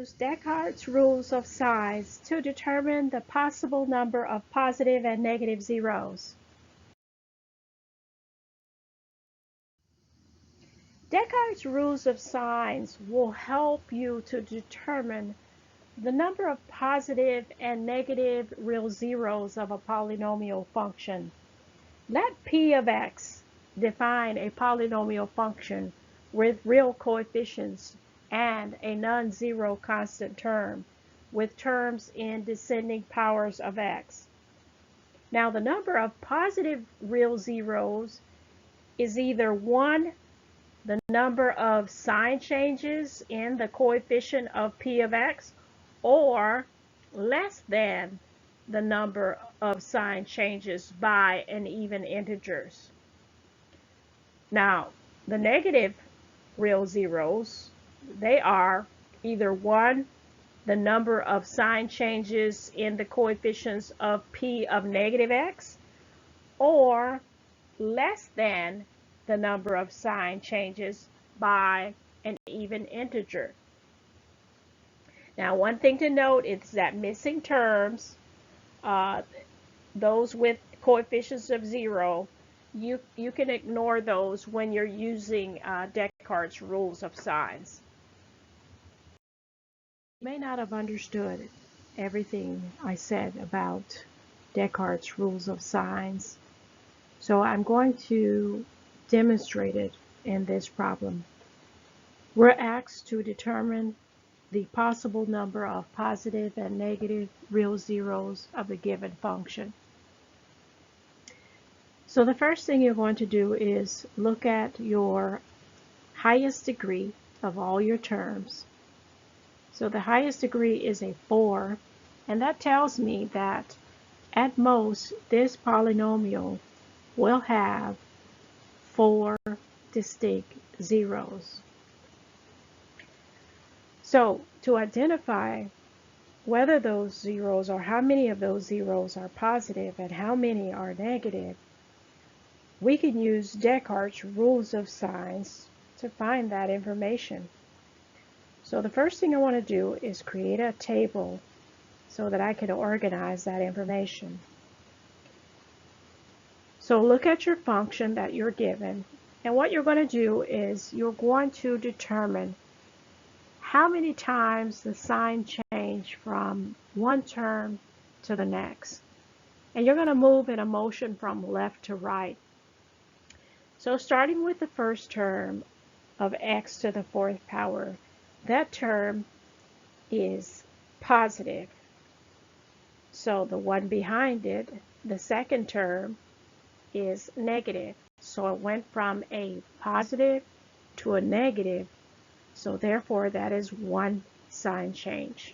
use Descartes' rules of signs to determine the possible number of positive and negative zeros. Descartes' rules of signs will help you to determine the number of positive and negative real zeros of a polynomial function. Let P of x define a polynomial function with real coefficients and a non-zero constant term with terms in descending powers of x. Now the number of positive real zeros is either 1, the number of sign changes in the coefficient of P of x, or less than the number of sign changes by an even integers. Now, the negative real zeros, they are either 1, the number of sign changes in the coefficients of P of negative x, or less than the number of sign changes by an even integer. Now, one thing to note is that missing terms, those with coefficients of 0, you can ignore those when you're using Descartes' rules of signs. You may not have understood everything I said about Descartes' rules of signs, so I'm going to demonstrate it in this problem. We're asked to determine the possible number of positive and negative real zeros of a given function. So the first thing you're going to do is look at your highest degree of all your terms. So the highest degree is a 4, and that tells me that at most this polynomial will have 4 distinct zeros. So to identify whether those zeros or how many of those zeros are positive and how many are negative, we can use Descartes' rules of signs to find that information. So the first thing I want to do is create a table so that I can organize that information. So look at your function that you're given, and what you're going to do is you're going to determine how many times the sign change from one term to the next. And you're going to move in a motion from left to right. So starting with the first term of x to the 4th power, that term is positive. So the one behind it, the second term, is negative. So it went from a positive to a negative. So therefore that is one sign change.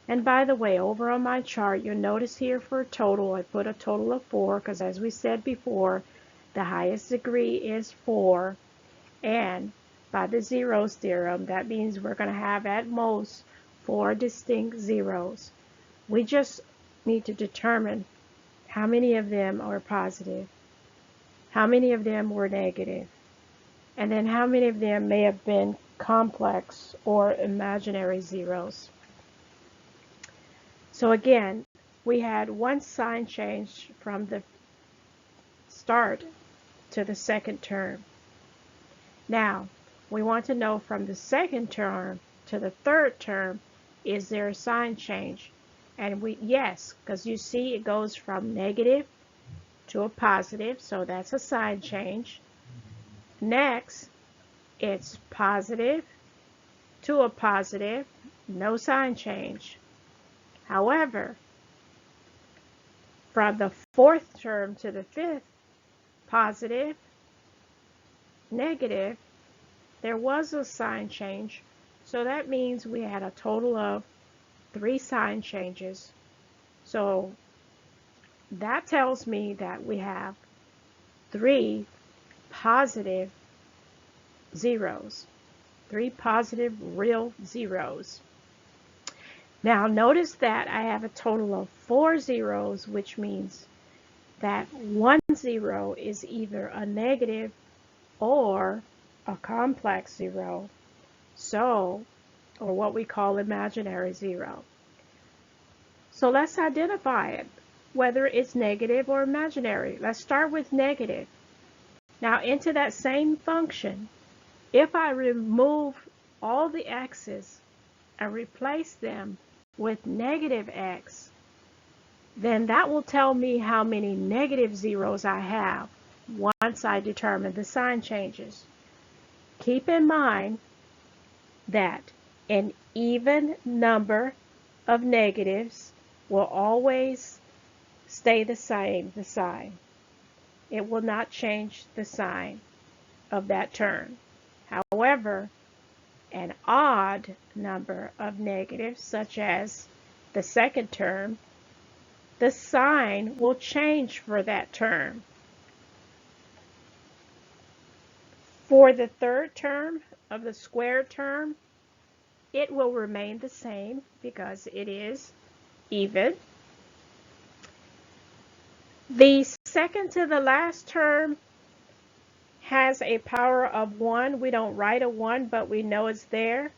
And by the way, over on my chart, you'll notice here for a total, I put a total of 4 because as we said before, the highest degree is 4. And by the zeros theorem, that means we're going to have at most 4 distinct zeros. We just need to determine how many of them are positive, how many of them were negative, and then how many of them may have been complex or imaginary zeros. So again, we had one sign change from the start to the second term. Now, we want to know from the second term to the third term, is there a sign change? And yes, because you see it goes from negative to a positive, so that's a sign change. Next, it's positive to a positive, no sign change. However, from the 4th term to the 5th, positive, negative, there was a sign change. So that means we had a total of 3 sign changes. So that tells me that we have 3 positive zeros, 3 positive real zeros. Now notice that I have a total of 4 zeros, which means that 1 zero is either a negative or a complex zero. So or what we call imaginary zero. So let's identify it, whether it's negative or imaginary. Let's start with negative. Now into that same function, if I remove all the x's and replace them with negative x, then that will tell me how many negative zeros I have once I determine the sign changes. Keep in mind that an even number of negatives will always stay the same, the sign. It will not change the sign of that term. However, an odd number of negatives, such as the second term, the sign will change for that term. For the third term of the squared term, it will remain the same because it is even. The second to the last term has a power of 1. We don't write a 1, but we know it's there.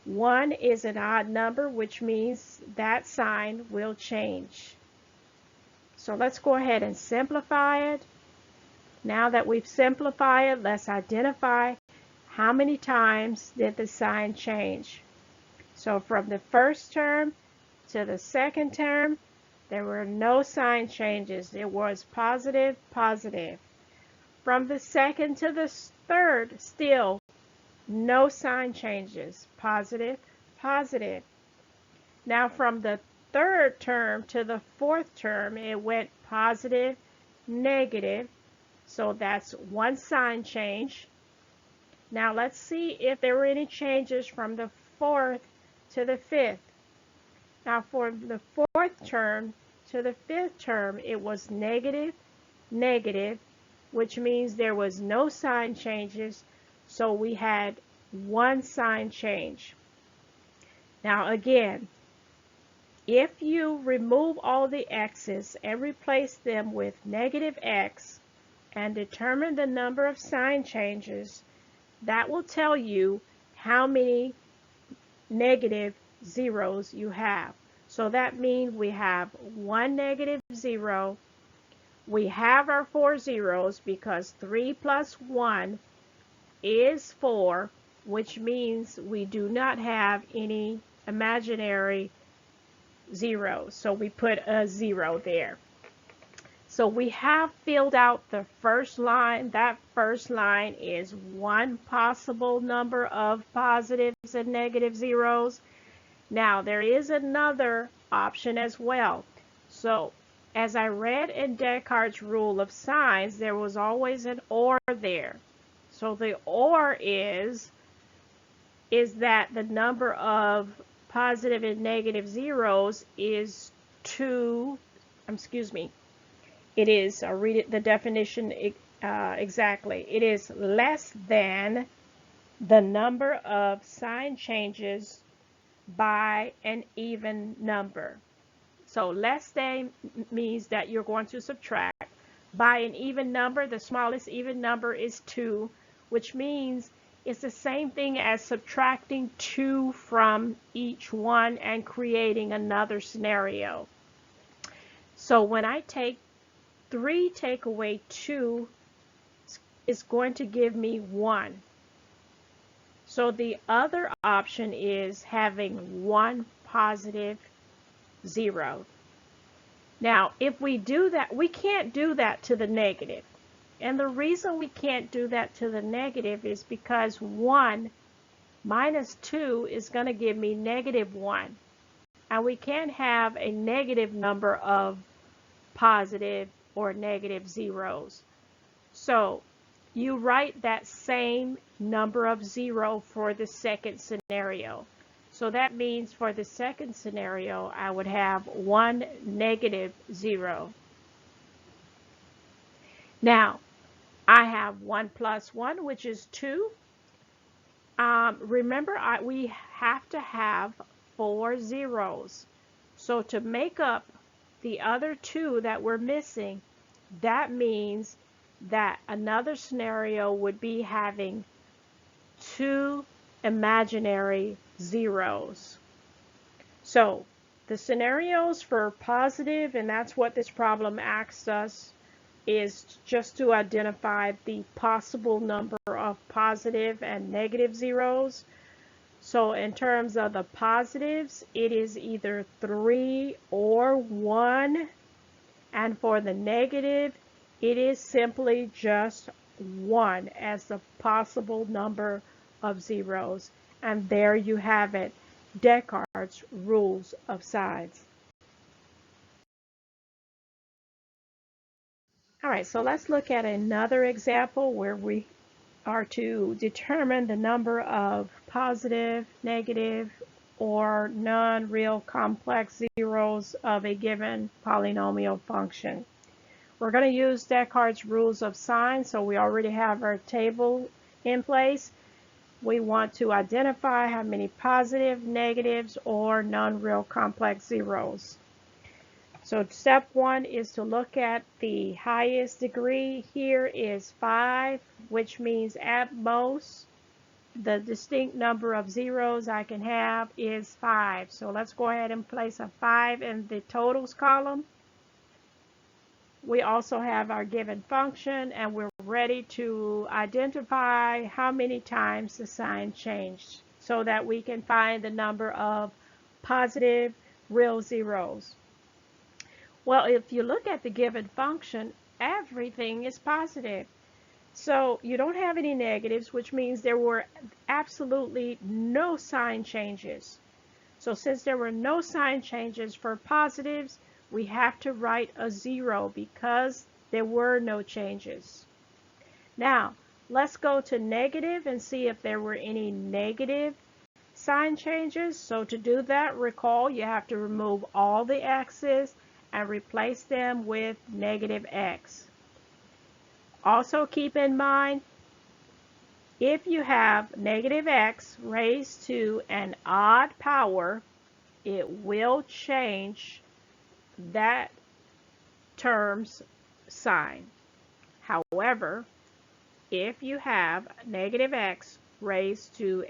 1 is an odd number, which means that sign will change. So let's go ahead and simplify it. Now that we've simplified it, let's identify how many times did the sign change. So from the first term to the second term, there were no sign changes. It was positive, positive. From the second to the third, still no sign changes. Positive, positive. Now from the third term to the fourth term, it went positive, negative. So that's one sign change. Now let's see if there were any changes from the fourth to the fifth. Now for the fourth term to the fifth term, it was negative, negative, which means there was no sign changes. So we had one sign change. Now again, if you remove all the x's and replace them with negative x and determine the number of sign changes, that will tell you how many negative zeros you have. So that means we have one negative zero. We have our 4 zeros because 3 plus 1 is 4, which means we do not have any imaginary zeros. So we put a 0 there. So we have filled out the first line. That first line is one possible number of positives and negative zeros. Now there is another option as well. So as I read in Descartes' rule of signs, there was always an or there. So the or is that the number of positive and negative zeros is 2, it is, I'll read it, the definition exactly. It is less than the number of sign changes by an even number. So less than means that you're going to subtract. By an even number, the smallest even number is 2, which means it's the same thing as subtracting 2 from each one and creating another scenario. So when I take 3 take away 2 is going to give me 1. So the other option is having one positive 0. Now, if we do that, we can't do that to the negative. And the reason we can't do that to the negative is because 1 minus 2 is going to give me negative 1. And we can't have a negative number of positive or negative zeros. So you write that same number of 0 for the second scenario. So that means for the second scenario, I would have 1 negative 0. Now, I have 1 plus 1, which is 2. Remember, we have to have 4 zeros. So to make up the other 2 that we're missing, that means that another scenario would be having 2 imaginary zeros. So the scenarios for positive, and that's what this problem asks us, is just to identify the possible number of positive and negative zeros. So in terms of the positives, it is either 3 or 1. And for the negative, it is simply just 1 as the possible number of zeros. And there you have it, Descartes' rules of signs. All right, so let's look at another example where we are to determine the number of positive, negative, or non-real complex zeros of a given polynomial function. We're going to use Descartes' rules of signs, so we already have our table in place. We want to identify how many positive, negatives, or non-real complex zeros. So step 1 is to look at the highest degree. Here is 5, which means at most the distinct number of zeros I can have is 5. So let's go ahead and place a 5 in the totals column. We also have our given function, and we're ready to identify how many times the sign changed so that we can find the number of positive real zeros. Well, if you look at the given function, everything is positive. So you don't have any negatives, which means there were absolutely no sign changes. So since there were no sign changes for positives, we have to write a 0 because there were no changes. Now, let's go to negative and see if there were any negative sign changes. So to do that, recall you have to remove all the x's and replace them with negative x. Also keep in mind, if you have negative x raised to an odd power, it will change that term's sign. However, if you have negative x raised to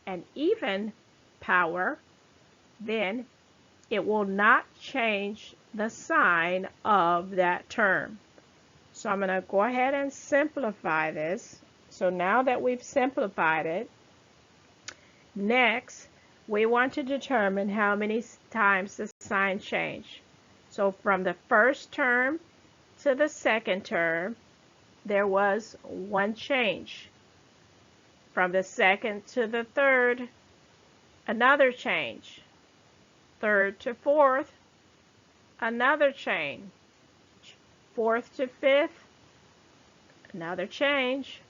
an even power, then it will not change the sign of that term. So I'm going to go ahead and simplify this. So now that we've simplified it, next we want to determine how many times the sign changed. So from the first term to the second term, there was 1 change. From the second to the third, another change. Third to fourth, another change. Fourth to fifth, another change.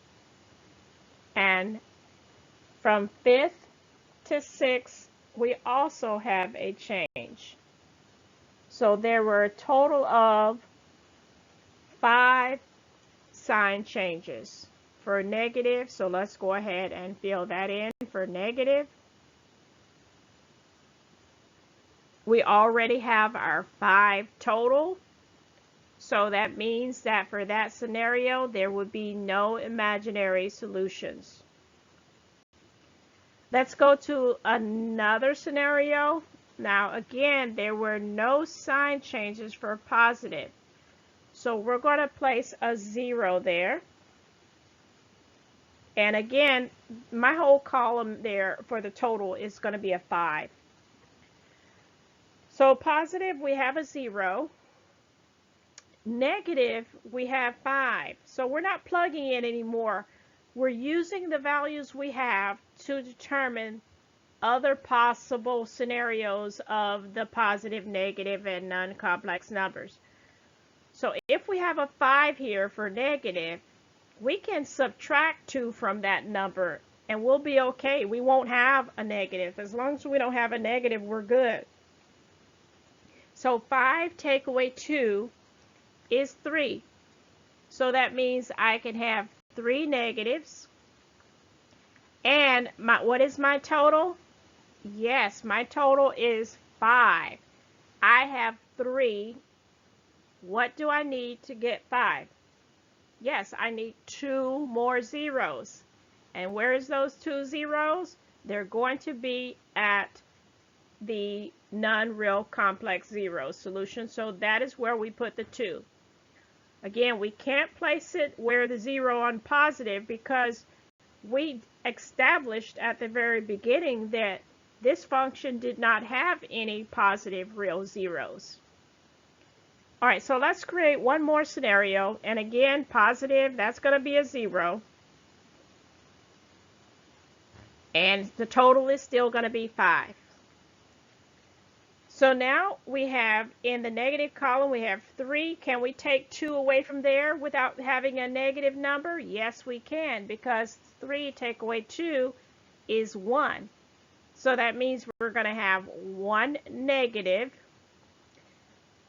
And from fifth to sixth, we also have a change. So there were a total of 5 sign changes for negative. So let's go ahead and fill that in for negative. We already have our 5 total. So that means that for that scenario, there would be no imaginary solutions. Let's go to another scenario. Now, again, there were no sign changes for positive. So we're going to place a 0 there. And again, my whole column there for the total is going to be a 5. So positive, we have a 0. Negative, we have 5. So we're not plugging in anymore. We're using the values we have to determine other possible scenarios of the positive, negative, and non-complex numbers. So if we have a 5 here for negative, we can subtract 2 from that number and we'll be okay. We won't have a negative. As long as we don't have a negative, we're good. So 5 take away 2 is 3. So that means I can have 3 negatives. And what is my total? Yes, my total is 5. I have 3. What do I need to get 5? Yes, I need 2 more zeros. And where's those 2 zeros? they're going to be at the non-real complex zeros solution. So that is where we put the 2. Again, we can't place it where the 0 on positive because we established at the very beginning that this function did not have any positive real zeros. All right, so let's create one more scenario. And again, positive, that's going to be a 0. And the total is still going to be 5. So now we have, in the negative column, we have 3. Can we take 2 away from there without having a negative number? Yes, we can, because 3 take away 2 is 1. So that means we're going to have 1 negative.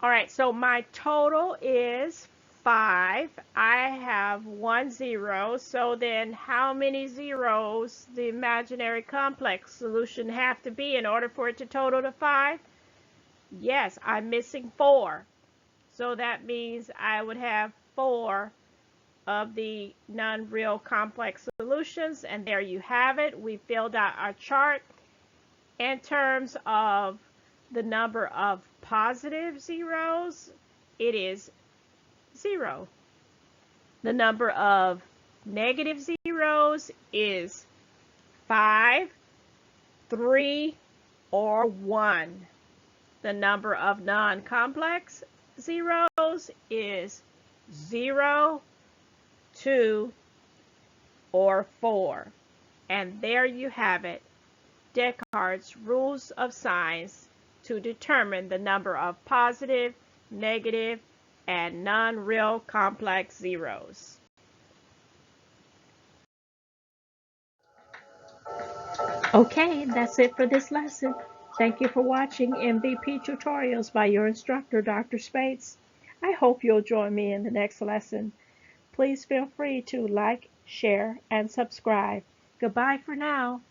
All right, so my total is 5. I have 1 0. So then how many zeros the imaginary complex solution have to be in order for it to total to 5? Yes, I'm missing 4. So that means I would have 4 of the non-real complex solutions. And there you have it. We filled out our chart in terms of the number of positive zeros. It is 0. The number of negative zeros is 5, 3, or 1. The number of non-complex zeros is 0, 2, or 4. And there you have it. Descartes' rules of signs to determine the number of positive, negative, and non-real complex zeros. Okay, that's it for this lesson. Thank you for watching MVP Tutorials by your instructor, Dr. Speights. I hope you'll join me in the next lesson. Please feel free to like, share, and subscribe. Goodbye for now.